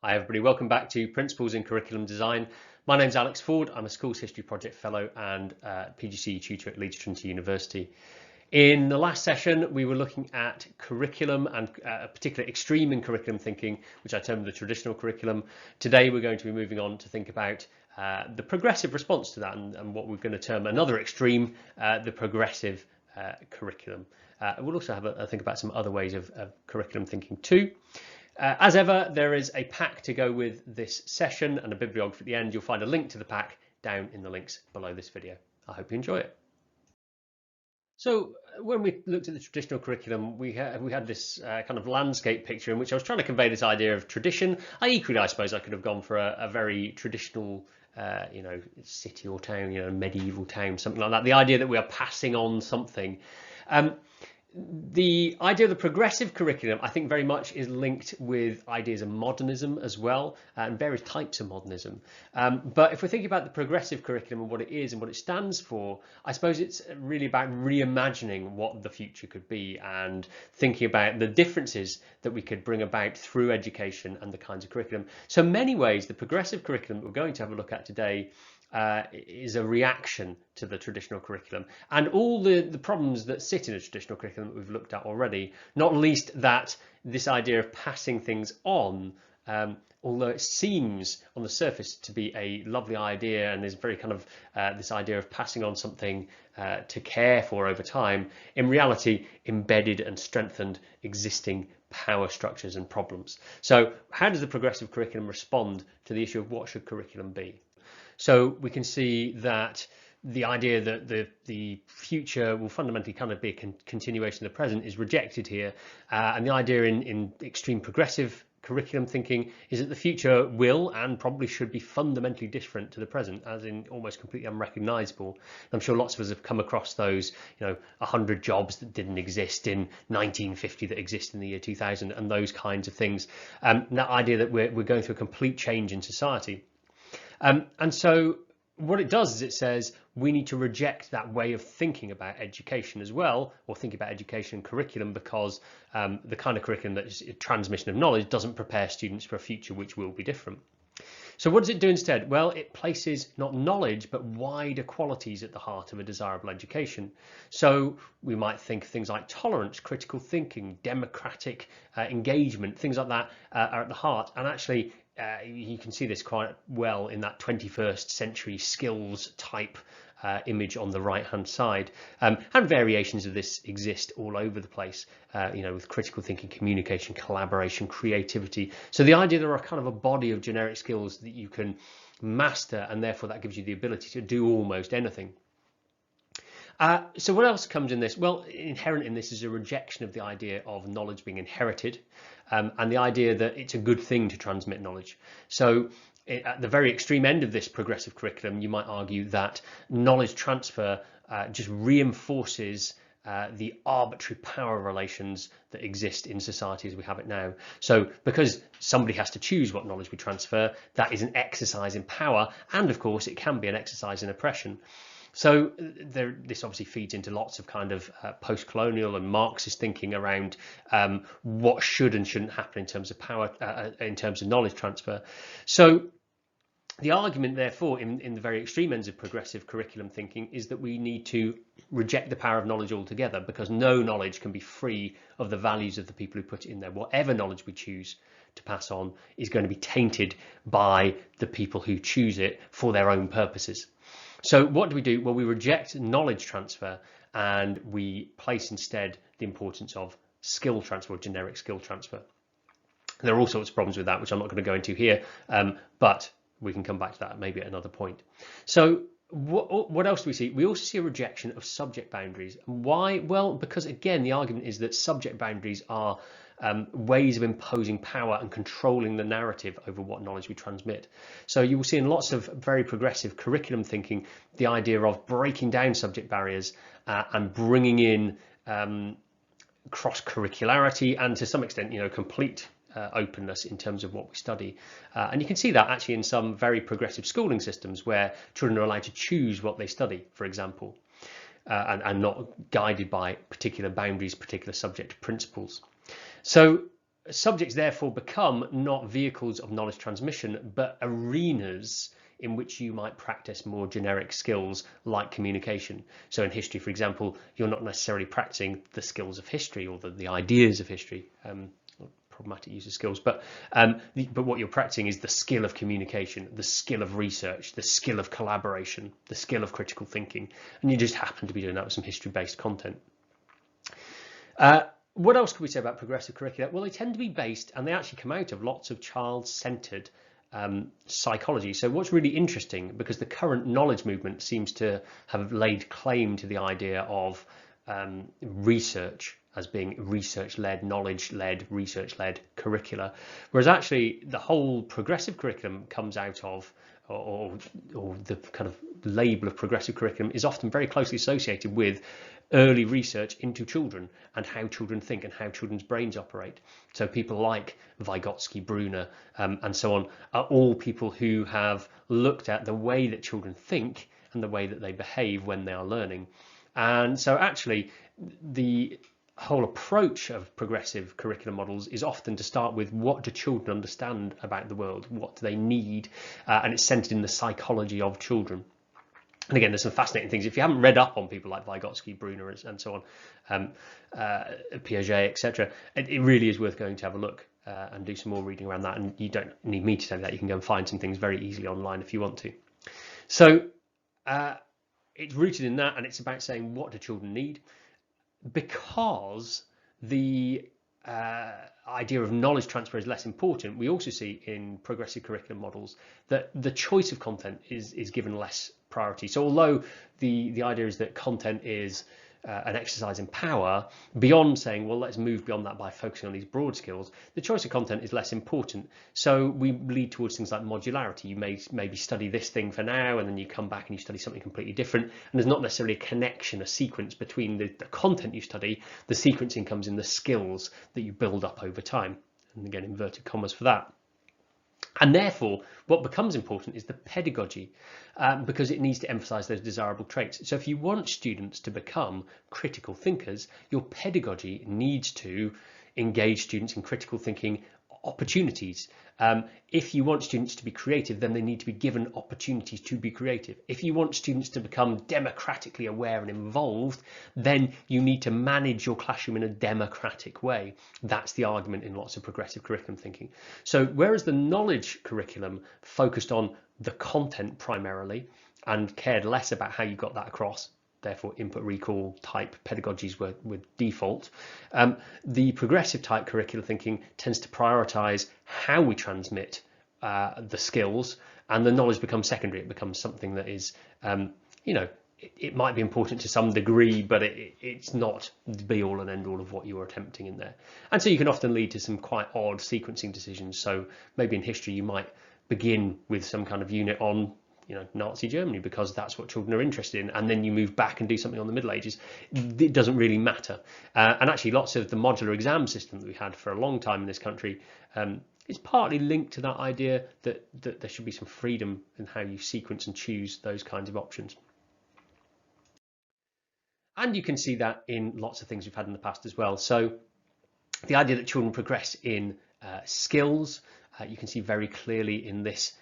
Hi everybody, welcome back to Principles in Curriculum Design. My name's Alex Ford, I'm a Schools History Project Fellow and PGCE tutor at Leeds Trinity University. In the last session, we were looking at curriculum and a particular extreme in curriculum thinking, which I termed the traditional curriculum. Today, we're going to be moving on to think about the progressive response to that and what we're going to term another extreme, the progressive curriculum. We'll also have a think about some other ways of curriculum thinking too. As ever, there is a pack to go with this session and a bibliography at the end. You'll find a link to the pack down in the links below this video. I hope you enjoy it. So when we looked at the traditional curriculum, we had this kind of landscape picture in which I was trying to convey this idea of tradition. I suppose I could have gone for a very traditional city or town, medieval town, something like that. The idea that we are passing on something. The idea of the progressive curriculum, I think, very much is linked with ideas of modernism as well, and various types of modernism. But if we're thinking about the progressive curriculum and what it is and what it stands for, I suppose it's really about reimagining what the future could be and thinking about the differences that we could bring about through education and the kinds of curriculum. So in many ways, the progressive curriculum that we're going to have a look at today is a reaction to the traditional curriculum and all the problems that sit in a traditional curriculum that we've looked at already, not least that this idea of passing things on, although it seems on the surface to be a lovely idea and there's very kind of this idea of passing on something to care for over time, in reality embedded and strengthened existing power structures and problems. So how does the progressive curriculum respond to the issue of what should curriculum be? So we can see that the idea that the future will fundamentally kind of be a continuation of the present is rejected here. And the idea in extreme progressive curriculum thinking is that the future will and probably should be fundamentally different to the present, as in almost completely unrecognizable. I'm sure lots of us have come across those, 100 jobs that didn't exist in 1950 that exist in the year 2000 and those kinds of things. That idea that we're going through a complete change in society. And so what it does is it says we need to reject that way of thinking about education as well, or think about education and curriculum, because the kind of curriculum that is a transmission of knowledge doesn't prepare students for a future which will be different. So what does it do instead? Well, it places not knowledge, but wider qualities at the heart of a desirable education. So we might think things like tolerance, critical thinking, democratic engagement, things like that are at the heart. And actually, you can see this quite well in that 21st century skills type image on the right hand side, and variations of this exist all over the place, with critical thinking, communication, collaboration, creativity. So the idea there are kind of a body of generic skills that you can master, and therefore that gives you the ability to do almost anything. So what else comes in this? Well, inherent in this is a rejection of the idea of knowledge being inherited, and the idea that it's a good thing to transmit knowledge. So at the very extreme end of this progressive curriculum, you might argue that knowledge transfer just reinforces the arbitrary power relations that exist in society as we have it now. So because somebody has to choose what knowledge we transfer, that is an exercise in power, and of course it can be an exercise in oppression. So this obviously feeds into lots of kind of post-colonial and Marxist thinking around what should and shouldn't happen in terms of power, in terms of knowledge transfer. So the argument, therefore, in the very extreme ends of progressive curriculum thinking is that we need to reject the power of knowledge altogether, because no knowledge can be free of the values of the people who put it in there. Whatever knowledge we choose to pass on is going to be tainted by the people who choose it for their own purposes. So what do? Well, we reject knowledge transfer and we place instead the importance of skill transfer, or generic skill transfer. There are all sorts of problems with that, which I'm not going to go into here, but we can come back to that maybe at another point. So what else do we see? We also see a rejection of subject boundaries. Why? Well, because again, the argument is that subject boundaries are ways of imposing power and controlling the narrative over what knowledge we transmit. So you will see in lots of very progressive curriculum thinking the idea of breaking down subject barriers and bringing in cross-curricularity and to some extent, complete openness in terms of what we study. And you can see that actually in some very progressive schooling systems where children are allowed to choose what they study, for example, and not guided by particular boundaries, particular subject principles. So subjects therefore become not vehicles of knowledge transmission, but arenas in which you might practice more generic skills like communication. So in history, for example, you're not necessarily practicing the skills of history or the ideas of history. Problematic use of skills, but what you're practicing is the skill of communication, the skill of research, the skill of collaboration, the skill of critical thinking, and you just happen to be doing that with some history-based content. What else could we say about progressive curricula? Well, they tend to be based, and they actually come out of lots of child-centered psychology. So what's really interesting, because the current knowledge movement seems to have laid claim to the idea of research as being research-led, knowledge-led, research-led curricula, whereas actually the whole progressive curriculum comes out of, or the kind of label of progressive curriculum is often very closely associated with early research into children and how children think and how children's brains operate. So people like Vygotsky, Bruner, and so on are all people who have looked at the way that children think and the way that they behave when they are learning. And so actually the whole approach of progressive curriculum models is often to start with what do children understand about the world, what do they need, and it's centered in the psychology of children. And again, there's some fascinating things. If you haven't read up on people like Vygotsky, Bruner, and so on, Piaget, etc., it really is worth going to have a look and do some more reading around that. And you don't need me to tell you that. You can go and find some things very easily online if you want to. So it's rooted in that, and it's about saying what do children need, because the idea of knowledge transfer is less important. We also see in progressive curriculum models that the choice of content is given less priority. So although the idea is that content is an exercise in power, beyond saying, well, let's move beyond that by focusing on these broad skills, the choice of content is less important. So we lead towards things like modularity. You may maybe study this thing for now, and then you come back and you study something completely different. And there's not necessarily a connection, a sequence between the content you study. The sequencing comes in the skills that you build up over time. And again, inverted commas for that. And therefore, what becomes important is the pedagogy, because it needs to emphasize those desirable traits. So if you want students to become critical thinkers, your pedagogy needs to engage students in critical thinking opportunities. If you want students to be creative, then they need to be given opportunities to be creative. If you want students to become democratically aware and involved, then you need to manage your classroom in a democratic way. That's the argument in lots of progressive curriculum thinking. So whereas the knowledge curriculum focused on the content primarily and cared less about how you got that across, therefore input recall type pedagogies were default, the progressive type curricular thinking tends to prioritize how we transmit the skills, and the knowledge becomes secondary. It becomes something that is, it might be important to some degree, but it's not the be all and end all of what you are attempting in there. And so you can often lead to some quite odd sequencing decisions. So maybe in history you might begin with some kind of unit on Nazi Germany because that's what children are interested in, and then you move back and do something on the Middle Ages. It doesn't really matter. And actually lots of the modular exam system that we had for a long time in this country is partly linked to that idea that there should be some freedom in how you sequence and choose those kinds of options. And you can see that in lots of things we've had in the past as well. So the idea that children progress in skills, you can see very clearly in this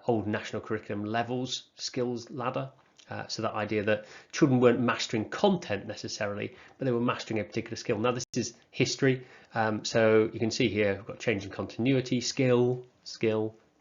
old national curriculum levels skills ladder. So that idea that children weren't mastering content necessarily, but they were mastering a particular skill. Now this is history, so you can see here we've got change in continuity, skill,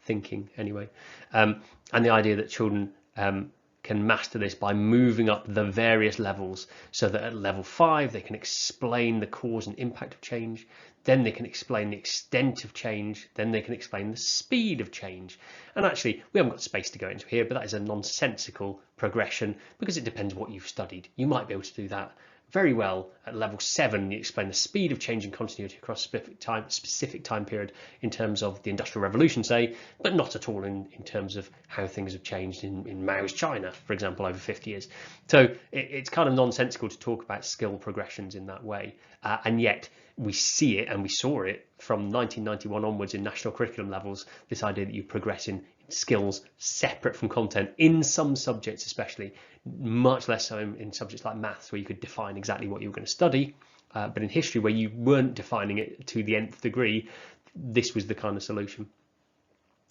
thinking anyway, and the idea that children can master this by moving up the various levels, so that at level 5 they can explain the cause and impact of change, then they can explain the extent of change, then they can explain the speed of change. And actually we haven't got space to go into here, but that is a nonsensical progression because it depends what you've studied. You might be able to do that very well at level 7. You explain the speed of change and continuity across a specific time period in terms of the Industrial Revolution, say, but not at all in terms of how things have changed in Mao's China, for example, over 50 years. So it's kind of nonsensical to talk about skill progressions in that way, and yet we see it, and we saw it from 1991 onwards in national curriculum levels, this idea that you progress in skills separate from content in some subjects, especially much less so in subjects like maths, where you could define exactly what you were going to study. But in history, where you weren't defining it to the nth degree, this was the kind of solution.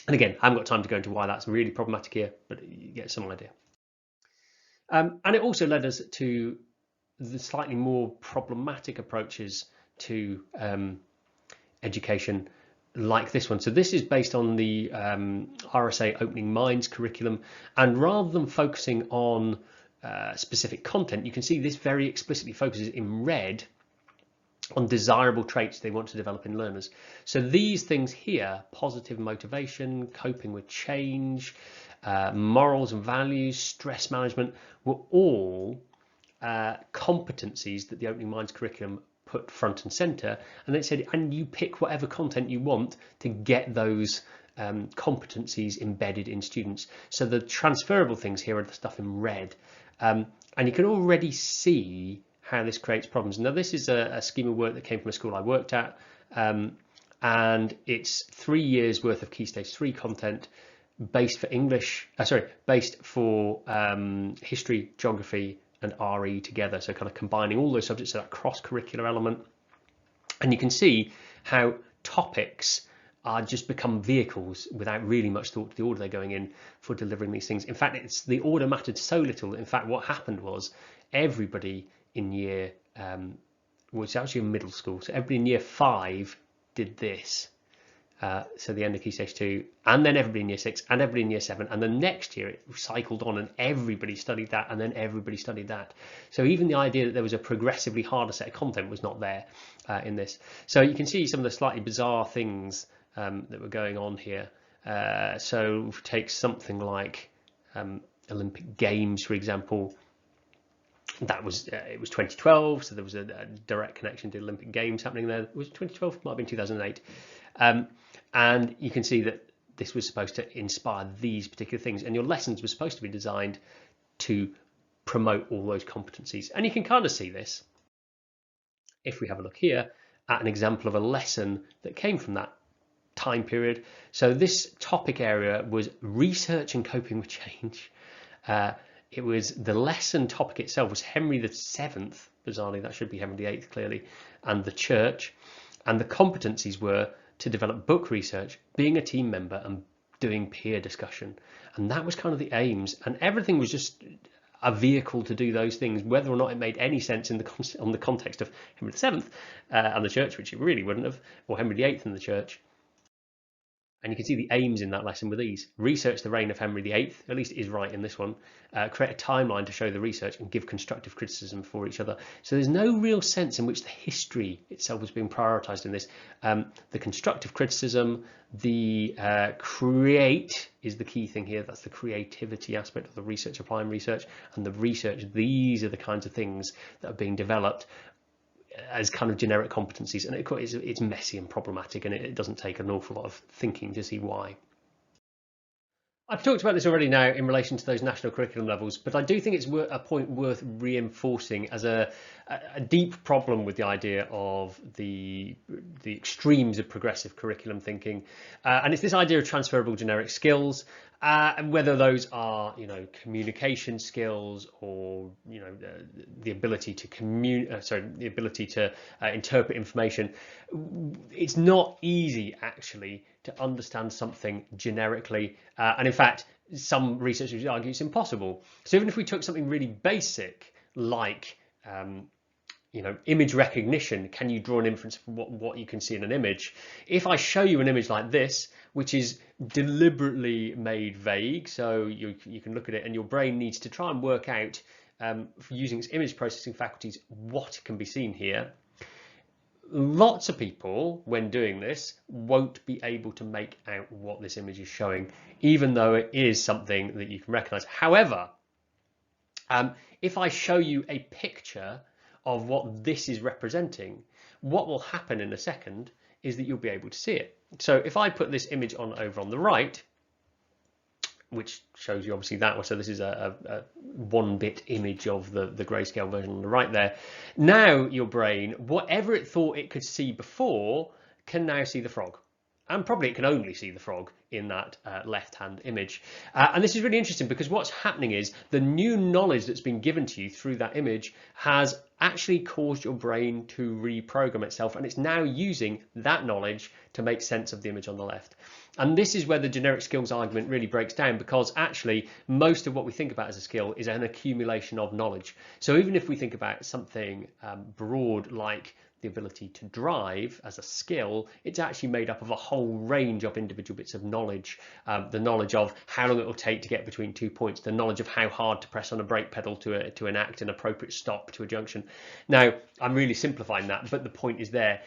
And again, I haven't got time to go into why that's really problematic here, but you get some idea. And it also led us to the slightly more problematic approaches to education, like this one. So this is based on the RSA Opening Minds curriculum, and rather than focusing on specific content, you can see this very explicitly focuses in red on desirable traits they want to develop in learners. So these things here, positive motivation, coping with change, morals and values, stress management, were all competencies that the Opening Minds curriculum put front and center, and it said, and you pick whatever content you want to get those competencies embedded in students. So the transferable things here are the stuff in red, and you can already see how this creates problems. Now this is a scheme of work that came from a school I worked at, and it's 3 years worth of Key Stage 3 content based for based for history, geography and RE together, so kind of combining all those subjects to that cross-curricular element. And you can see how topics are just become vehicles without really much thought to the order they're going in for delivering these things. In fact, it's the order mattered so little that in fact what happened was everybody in year was actually in middle school, so everybody in year 5 did this. So the end of Key Stage 2, and then everybody in year 6, and everybody in year 7, and the next year it cycled on and everybody studied that, and then everybody studied that. So even the idea that there was a progressively harder set of content was not there in this. So you can see some of the slightly bizarre things that were going on here. So take something like Olympic Games, for example. That was it was 2012, so there was a direct connection to the Olympic Games happening there. It was 2012, might have been 2008. And you can see that this was supposed to inspire these particular things, and your lessons were supposed to be designed to promote all those competencies. And you can kind of see this if we have a look here at an example of a lesson that came from that time period. So this topic area was research and coping with change. It was the lesson topic itself was Henry VII, bizarrely that should be Henry VIII clearly, and the church, and the competencies were to develop book research, being a team member and doing peer discussion. And that was kind of the aims, and everything was just a vehicle to do those things, whether or not it made any sense in on the context of Henry VII and the church, which it really wouldn't have, or Henry VIII and the church. And you can see the aims in that lesson with these. Research the reign of Henry VIII, at least it is right in this one. Create a timeline to show the research and give constructive criticism for each other. So there's no real sense in which the history itself was being prioritised in this. The constructive criticism, the create is the key thing here. That's the creativity aspect of the research, applying research, and the research. These are the kinds of things that are being developed as kind of generic competencies, and it's messy and problematic, and it doesn't take an awful lot of thinking to see why. I've talked about this already now in relation to those national curriculum levels, but I do think it's a point worth reinforcing as a deep problem with the idea of the extremes of progressive curriculum thinking, and it's this idea of transferable generic skills, and whether those are communication skills or the ability to interpret information. It's not easy actually to understand something generically, and in fact some researchers argue it's impossible. So even if we took something really basic like image recognition, can you draw an inference from what you can see in an image? If I show you an image like this, which is deliberately made vague, so you can look at it and your brain needs to try and work out using its image processing faculties what can be seen here. Lots of people, when doing this, won't be able to make out what this image is showing, even though it is something that you can recognize. However, if I show you a picture of what this is representing, what will happen in a second is that you'll be able to see it. So if I put this image on over on the right, which shows you obviously that, so this is a 1-bit image of the grayscale version on the right there. Now your brain, whatever it thought it could see before, can now see the frog. and probably it can only see the frog in that left-hand image. And this is really interesting because what's happening is the new knowledge that's been given to you through that image has actually caused your brain to reprogram itself, and it's now using that knowledge to make sense of the image on the left. And this is where the generic skills argument really breaks down, because actually most of what we think about as a skill is an accumulation of knowledge. So even if we think about something broad like the ability to drive as a skill, it's actually made up of a whole range of individual bits of knowledge. The knowledge of how long it will take to get between 2 points, the knowledge of how hard to press on a brake pedal to enact an appropriate stop to a junction. Now, I'm really simplifying that, but the point is there.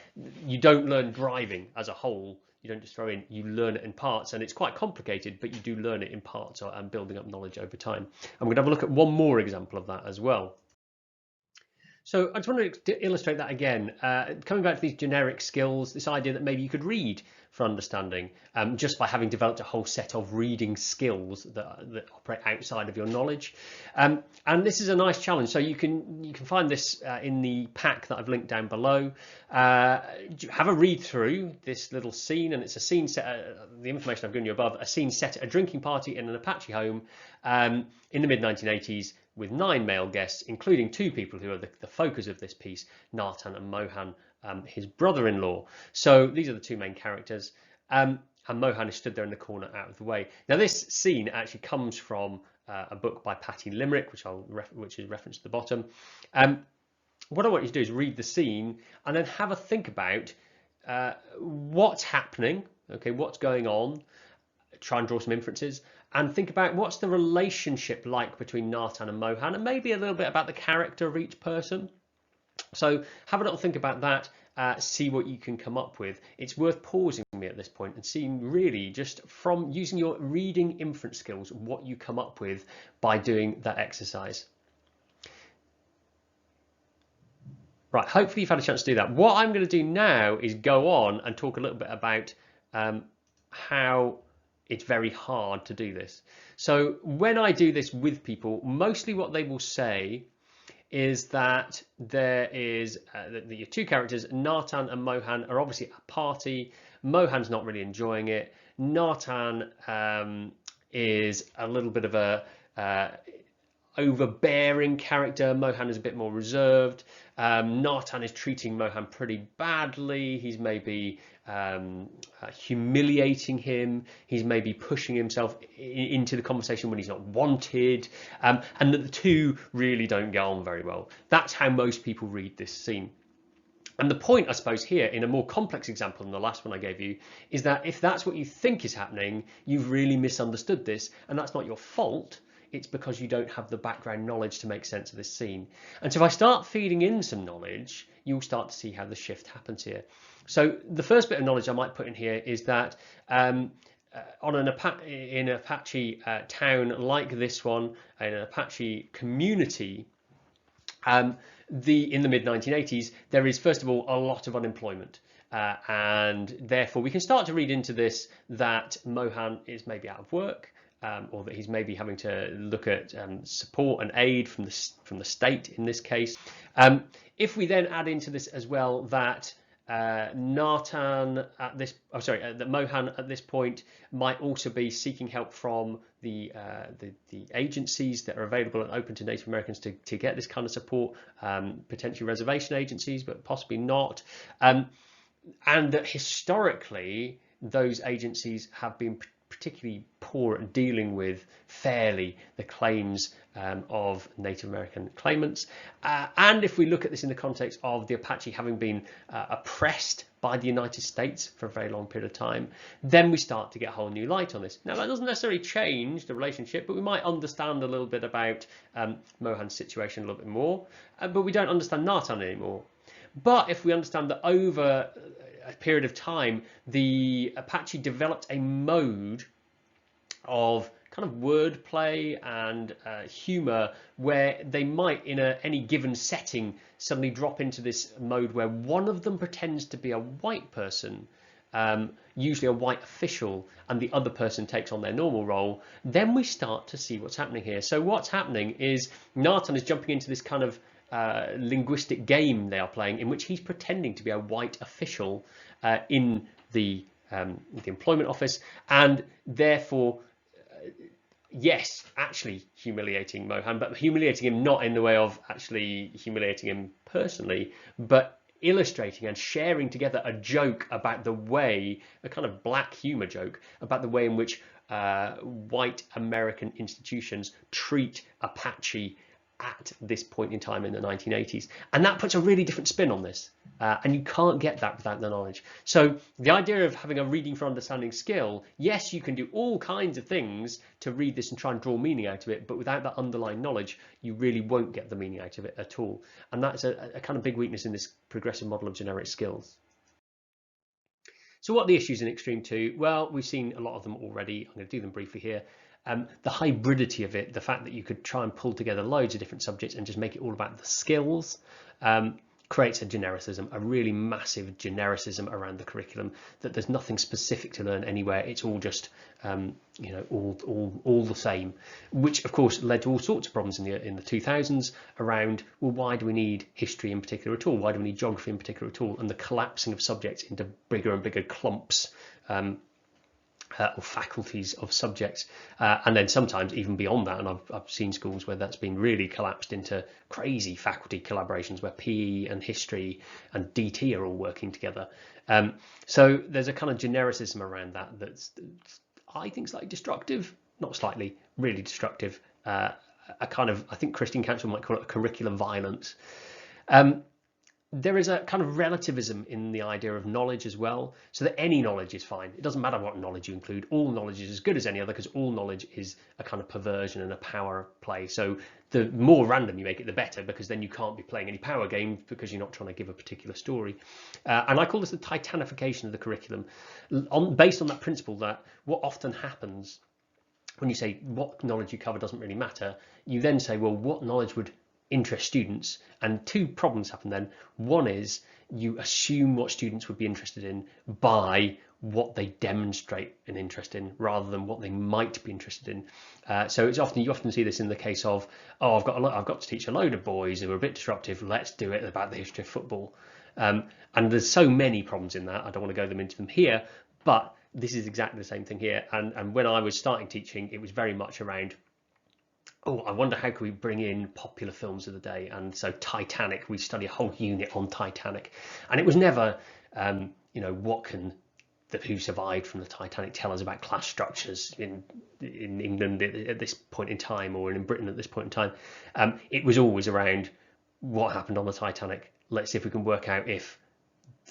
You don't learn driving as a whole. You don't just throw in, you learn it in parts, and it's quite complicated, but you do learn it in parts and building up knowledge over time. And we're going to have a look at one more example of that as well. So I just want to illustrate that again, coming back to these generic skills, this idea that maybe you could read for understanding just by having developed a whole set of reading skills that operate outside of your knowledge. And this is a nice challenge. So you can find this in the pack that I've linked down below. Have a read through this little scene, and it's a scene set, the information I've given you above, a scene set at a drinking party in an Apache home in the mid-1980s, with 9 male guests, including 2 people who are the focus of this piece, Nathan and Mohan, his brother-in-law. So these are the 2 main characters, and Mohan is stood there in the corner out of the way. Now this scene actually comes from a book by Patty Limerick, which is referenced at the bottom. What I want you to do is read the scene and then have a think about what's happening, okay, what's going on, try and draw some inferences, and think about what's the relationship like between Nathan and Mohan, and maybe a little bit about the character of each person. So have a little think about that, see what you can come up with. It's worth pausing me at this point and seeing really just from using your reading inference skills what you come up with by doing that exercise. Right, hopefully you've had a chance to do that. What I'm going to do now is go on and talk a little bit about how it's very hard to do this. So when I do this with people, mostly what they will say is that there is your 2 characters, Nathan and Mohan, are obviously at a party. Mohan's not really enjoying it. Nathan is a little bit of a overbearing character. Mohan is a bit more reserved. Nathan is treating Mohan pretty badly. He's maybe humiliating him. He's maybe pushing himself into the conversation when he's not wanted. And that the 2 really don't get on very well. That's how most people read this scene. And the point, I suppose, here in a more complex example than the last one I gave you is that if that's what you think is happening, you've really misunderstood this, and that's not your fault. It's because you don't have the background knowledge to make sense of this scene. And so if I start feeding in some knowledge, you'll start to see how the shift happens here. So the first bit of knowledge I might put in here is that in an Apache town like this one, in an Apache community, in the mid-1980s, there is, first of all, a lot of unemployment. And therefore, we can start to read into this that Mohan is maybe out of work. Or that he's maybe having to look at support and aid from the state in this case. If we then add into this as well that that Mohan at this point might also be seeking help from the agencies that are available and open to Native Americans to get this kind of support, potentially reservation agencies, but possibly not, and that historically those agencies have been particularly poor at dealing with fairly the claims of Native American claimants. And if we look at this in the context of the Apache having been oppressed by the United States for a very long period of time, then we start to get a whole new light on this. Now, that doesn't necessarily change the relationship, but we might understand a little bit about Mohan's situation a little bit more, but we don't understand Nathan anymore. But if we understand that over a period of time, the Apache developed a mode of kind of wordplay and humor where they might, in any given setting, suddenly drop into this mode where one of them pretends to be a white person, usually a white official, and the other person takes on their normal role. Then we start to see what's happening here. So what's happening is Nathan is jumping into this kind of linguistic game they are playing in which he's pretending to be a white official in the the Employment Office, and therefore, yes, actually humiliating Mohan, but humiliating him not in the way of actually humiliating him personally, but illustrating and sharing together a joke about the way, a kind of black humor joke about the way in which white American institutions treat Apache at this point in time in the 1980s. And that puts a really different spin on this. And you can't get that without the knowledge. So the idea of having a reading for understanding skill, yes, you can do all kinds of things to read this and try and draw meaning out of it, but without that underlying knowledge, you really won't get the meaning out of it at all. And that's a kind of big weakness in this progressive model of generic skills. So what are the issues in Extreme 2? Well, we've seen a lot of them already. I'm going to do them briefly here. The hybridity of it, the fact that you could try and pull together loads of different subjects and just make it all about the skills, creates a genericism, a really massive genericism around the curriculum, that there's nothing specific to learn anywhere. It's all just, you know, all the same, which of course led to all sorts of problems in the 2000s around, well, why do we need history in particular at all? Why do we need geography in particular at all? And the collapsing of subjects into bigger and bigger clumps. Or faculties of subjects, and then sometimes even beyond that, and I've seen schools where that's been really collapsed into crazy faculty collaborations where PE and history and DT are all working together. So there's a kind of genericism around that that's, I think, slightly destructive, not slightly, really destructive. A kind of, I think Christian Council might call it a curriculum violence. There is a kind of relativism in the idea of knowledge as well, so that any knowledge is fine. It doesn't matter what knowledge you include. All knowledge is as good as any other, because all knowledge is a kind of perversion and a power play. So the more random you make it, the better, because then you can't be playing any power games because you're not trying to give a particular story. And I call this the titanification of the curriculum, based on that principle that what often happens when you say what knowledge you cover doesn't really matter, you then say, well, what knowledge would interest students? And two problems happen then. One is you assume what students would be interested in by what they demonstrate an interest in, rather than what they might be interested in. So it's often, you often see this in the case of, oh, I've got to teach a load of boys who are a bit disruptive, let's do it about the history of football. And there's so many problems in that, I don't want to go into them here, but this is exactly the same thing here. And when I was starting teaching, it was very much around, oh, I wonder how can we bring in popular films of the day. And so Titanic, we study a whole unit on Titanic, and it was never, you know, what can the who survived from the Titanic tell us about class structures in England at this point in time, or in Britain at this point in time. It was always around what happened on the Titanic. Let's see if we can work out if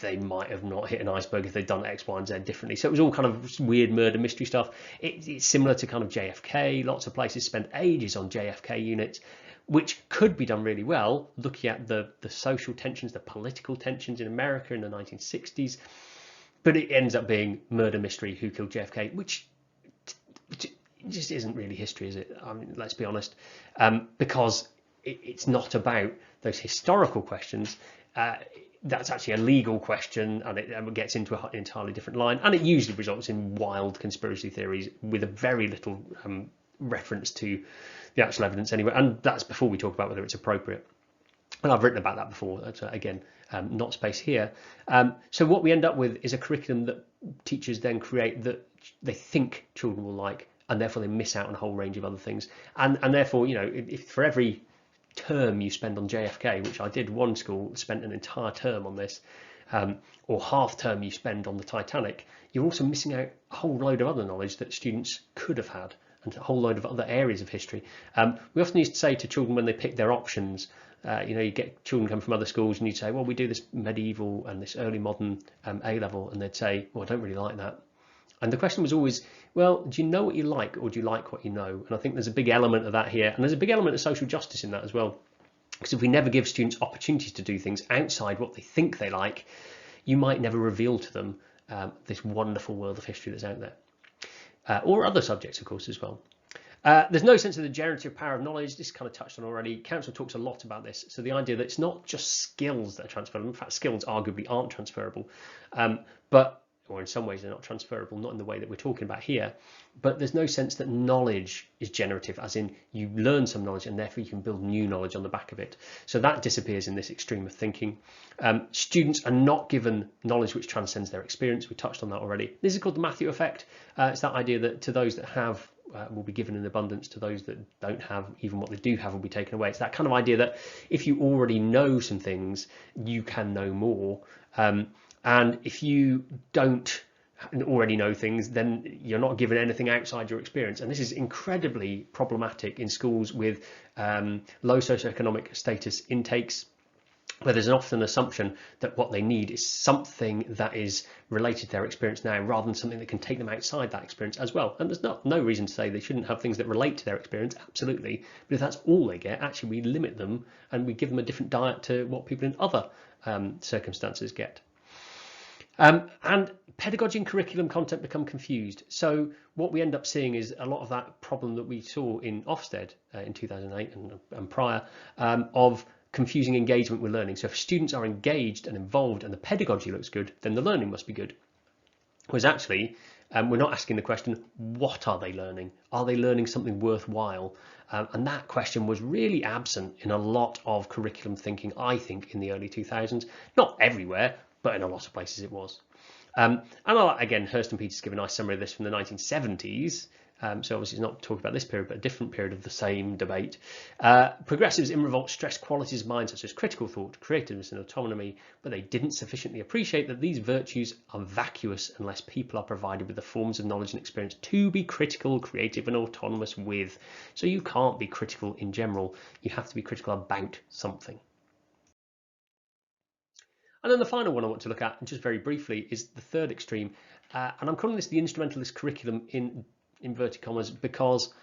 they might have not hit an iceberg, if they'd done X, Y, and Z differently. So it was all kind of weird murder mystery stuff. It's similar to kind of JFK. Lots of places spend ages on JFK units, which could be done really well, looking at the social tensions, the political tensions in America in the 1960s. But it ends up being murder mystery, who killed JFK, which just isn't really history, is it? I mean, let's be honest, because it's not about those historical questions. That's actually a legal question, and it gets into an entirely different line, and it usually results in wild conspiracy theories with a very little reference to the actual evidence anyway, and that's before we talk about whether it's appropriate. And I've written about that before. That's, again, not space here. So what we end up with is a curriculum that teachers then create that they think children will like, and therefore they miss out on a whole range of other things. And therefore, you know, if for every term you spend on JFK, which I did, one school spent an entire term on this, or half term you spend on the Titanic, you're also missing out a whole load of other knowledge that students could have had, and a whole load of other areas of history. We often used to say to children when they pick their options, you know, you get children come from other schools and you'd say, well, we do this medieval and this early modern A level, and they'd say, well, I don't really like that. And the question was always, well, do you know what you like, or do you like what you know? And I think there's a big element of that here, and there's a big element of social justice in that as well. Because if we never give students opportunities to do things outside what they think they like, you might never reveal to them this wonderful world of history that's out there. Or other subjects, of course, as well. There's no sense of the generative power of knowledge. This is kind of touched on already. Council talks a lot about this. So the idea that it's not just skills that are transferable. In fact, skills arguably aren't transferable. But or in some ways they're not transferable, not in the way that we're talking about here, but there's no sense that knowledge is generative, as in you learn some knowledge and therefore you can build new knowledge on the back of it. So that disappears in this extreme of thinking. Students are not given knowledge which transcends their experience. We touched on that already. This is called the Matthew effect. It's that idea that to those that have will be given in abundance, to those that don't have, even what they do have will be taken away. It's that kind of idea that if you already know some things, you can know more. And if you don't already know things, then you're not given anything outside your experience. And this is incredibly problematic in schools with low socioeconomic status intakes, where there's often an assumption that what they need is something that is related to their experience now, rather than something that can take them outside that experience as well. And there's no reason to say they shouldn't have things that relate to their experience, absolutely. But if that's all they get, actually we limit them and we give them a different diet to what people in other circumstances get. And pedagogy and curriculum content become confused. So what we end up seeing is a lot of that problem that we saw in Ofsted in 2008 and prior of confusing engagement with learning. So if students are engaged and involved and the pedagogy looks good, then the learning must be good. Whereas actually, we're not asking the question, what are they learning? Are they learning something worthwhile? And that question was really absent in a lot of curriculum thinking, I think, in the early 2000s. Not everywhere, but in a lot of places it was. And again, Hurst and Peters give a nice summary of this from the 1970s. So obviously it's not talking about this period, but a different period of the same debate. Progressives in revolt stressed qualities of mind such as critical thought, creativeness and autonomy, but they didn't sufficiently appreciate that these virtues are vacuous unless people are provided with the forms of knowledge and experience to be critical, creative and autonomous with. So you can't be critical in general, you have to be critical about something. And then the final one I want to look at, just very briefly, is the third extreme. And I'm calling this the instrumentalist curriculum in inverted commas because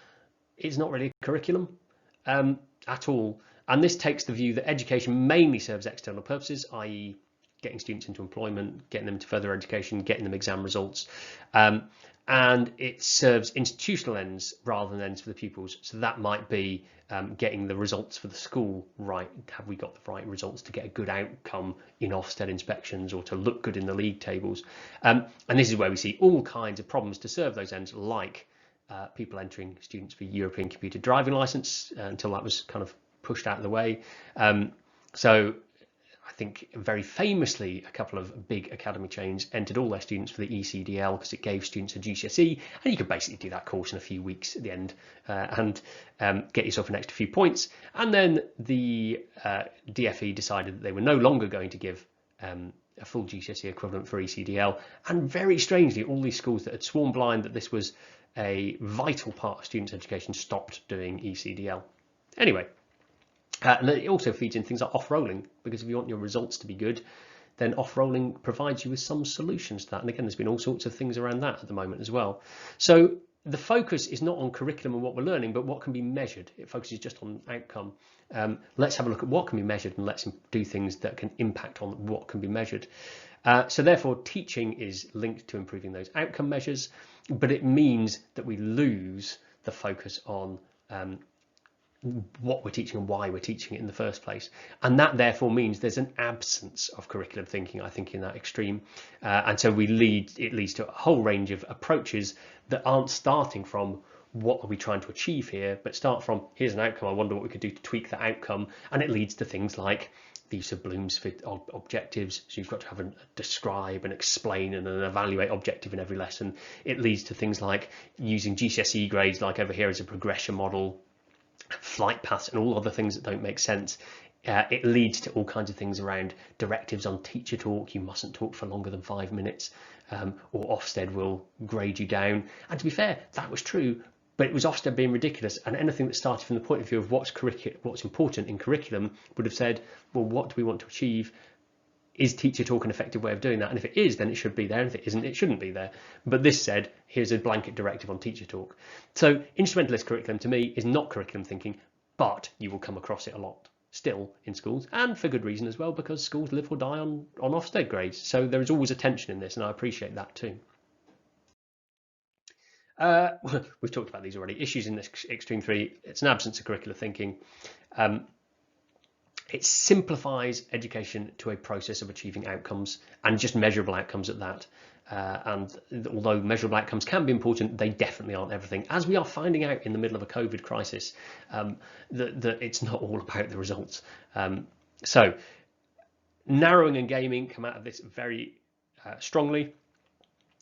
it's not really a curriculum at all. And this takes the view that education mainly serves external purposes, i.e. getting students into employment, getting them into further education, getting them exam results. And it serves institutional ends rather than ends for the pupils. So that might be getting the results for the school right. Have we got the right results to get a good outcome in Ofsted inspections or to look good in the league tables? And this is where we see all kinds of problems to serve those ends, like people entering students for European computer driving license until that was kind of pushed out of the way. So I think very famously, a couple of big academy chains entered all their students for the ECDL because it gave students a GCSE, and you could basically do that course in a few weeks at the end and get yourself an extra few points. And then the DFE decided that they were no longer going to give a full GCSE equivalent for ECDL. And very strangely, all these schools that had sworn blind that this was a vital part of students' education stopped doing ECDL. Anyway. And it also feeds in things like off-rolling, because if you want your results to be good, then off-rolling provides you with some solutions to that. And again, there's been all sorts of things around that at the moment as well. So the focus is not on curriculum and what we're learning, but what can be measured. It focuses just on outcome. Let's have a look at what can be measured and let's do things that can impact on what can be measured. So therefore, teaching is linked to improving those outcome measures, but it means that we lose the focus on what we're teaching and why we're teaching it in the first place. And that therefore means there's an absence of curriculum thinking, I think, in that extreme. And so it leads to a whole range of approaches that aren't starting from what are we trying to achieve here, but start from here's an outcome, I wonder what we could do to tweak that outcome. And it leads to things like the use of Bloom's objectives. So you've got to have a describe and explain and an evaluate objective in every lesson. It leads to things like using GCSE grades, like over here as a progression model, flight paths and all other things that don't make sense. It leads to all kinds of things around directives on teacher talk. You mustn't talk for longer than 5 minutes, or Ofsted will grade you down. And to be fair, that was true, but it was Ofsted being ridiculous. And anything that started from the point of view of what's important in curriculum would have said, well, what do we want to achieve? Is teacher talk an effective way of doing that? And if it is, then it should be there. And if it isn't, it shouldn't be there. But this said, here's a blanket directive on teacher talk. So instrumentalist curriculum to me is not curriculum thinking, but you will come across it a lot still in schools, and for good reason as well, because schools live or die on Ofsted grades. So there is always a tension in this, and I appreciate that too. We've talked about these already. Issues in this extreme three, it's an absence of curricular thinking. It simplifies education to a process of achieving outcomes, and just measurable outcomes at that. And although measurable outcomes can be important, they definitely aren't everything. As we are finding out in the middle of a COVID crisis, that it's not all about the results. So narrowing and gaming come out of this very strongly,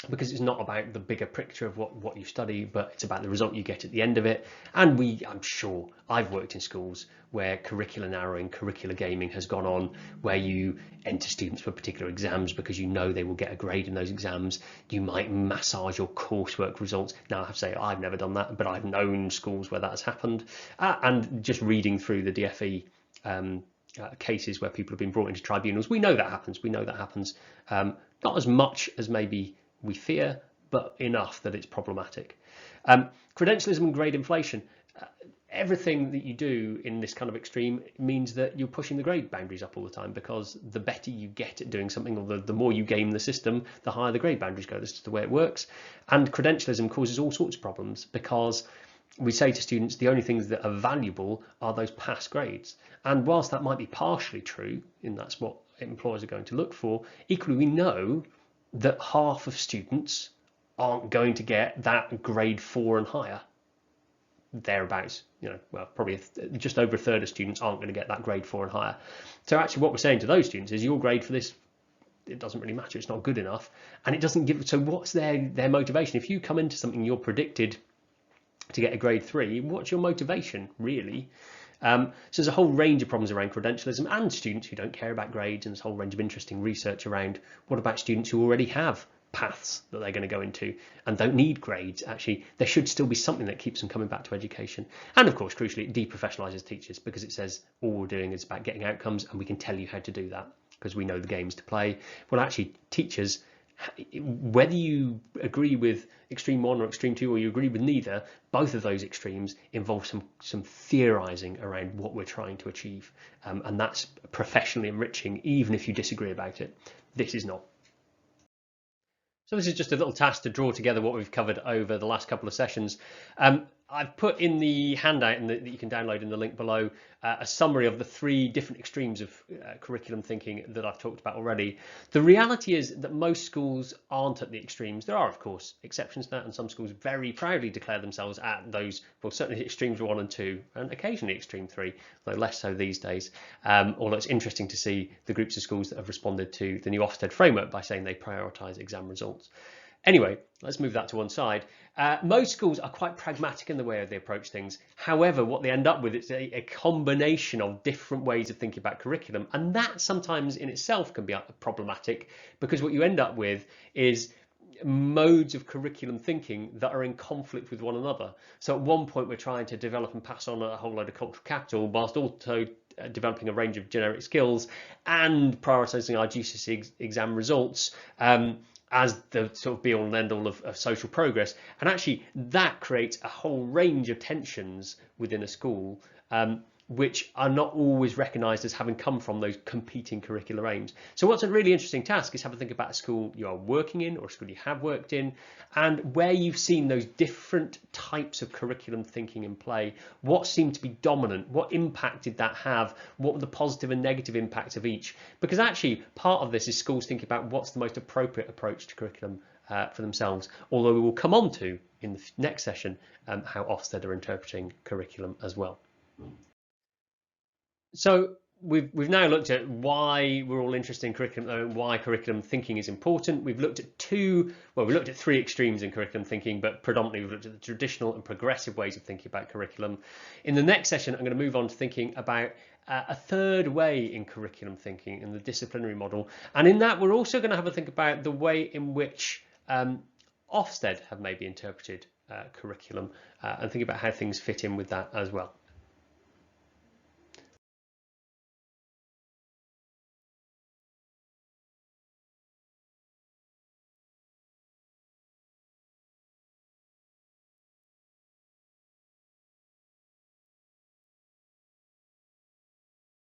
because it's not about the bigger picture of what you study, but it's about the result you get at the end of it. And I'm sure I've worked in schools where curricular narrowing, curricular gaming has gone on, where you enter students for particular exams because you know they will get a grade in those exams. You might massage your coursework results. Now I have to say I've never done that, but I've known schools where that has happened. And just reading through the DFE cases where people have been brought into tribunals, we know that happens. Not as much as maybe we fear, but enough that it's problematic. Credentialism and grade inflation. Everything that you do in this kind of extreme means that you're pushing the grade boundaries up all the time, because the better you get at doing something, or the more you game the system, the higher the grade boundaries go. This is the way it works. And credentialism causes all sorts of problems, because we say to students the only things that are valuable are those pass grades. And whilst that might be partially true, and that's what employers are going to look for, equally we know that half of students aren't going to get that grade 4 and higher. Thereabouts, well, probably just over a third of students aren't going to get that grade 4 and higher. So actually what we're saying to those students is your grade for this, it doesn't really matter, it's not good enough, and it doesn't give. So what's their motivation? If you come into something you're predicted to get a grade 3, what's your motivation really? So there's a whole range of problems around credentialism and students who don't care about grades, and there's a whole range of interesting research around what about students who already have paths that they're going to go into and don't need grades. Actually, there should still be something that keeps them coming back to education. And of course, crucially, it deprofessionalises teachers, because it says all we're doing is about getting outcomes, and we can tell you how to do that because we know the games to play. Well, actually, teachers, whether you agree with extreme 1 or extreme 2, or you agree with neither, both of those extremes involve some theorising around what we're trying to achieve, and that's professionally enriching, even if you disagree about it. This is not. So this is just a little task to draw together what we've covered over the last couple of sessions. I've put in the handout that you can download in the link below a summary of the 3 different extremes of curriculum thinking that I've talked about already. The reality is that most schools aren't at the extremes. There are, of course, exceptions to that, and some schools very proudly declare themselves at those, well, certainly extremes 1 and 2, and occasionally extreme 3, though less so these days. Although it's interesting to see the groups of schools that have responded to the new Ofsted framework by saying they prioritise exam results. Anyway, let's move that to one side. Most schools are quite pragmatic in the way they approach things. However, what they end up with is a combination of different ways of thinking about curriculum, and that sometimes in itself can be problematic, because what you end up with is modes of curriculum thinking that are in conflict with one another. So at one point we're trying to develop and pass on a whole load of cultural capital, whilst also developing a range of generic skills and prioritising our GCSE exam results as the sort of be all and end all of social progress. And actually that creates a whole range of tensions within a school, which are not always recognised as having come from those competing curricular aims. So what's a really interesting task is have a think about a school you are working in, or a school you have worked in, and where you've seen those different types of curriculum thinking in play. What seemed to be dominant? What impact did that have? What were the positive and negative impacts of each? Because actually part of this is schools thinking about what's the most appropriate approach to curriculum for themselves, although we will come on to in the next session how Ofsted are interpreting curriculum as well. So we've now looked at why we're all interested in curriculum, and why curriculum thinking is important. We've looked at 3 extremes in curriculum thinking, but predominantly we've looked at the traditional and progressive ways of thinking about curriculum. In the next session, I'm going to move on to thinking about a 3rd way in curriculum thinking, in the disciplinary model. And in that, we're also going to have a think about the way in which Ofsted have maybe interpreted curriculum, and think about how things fit in with that as well.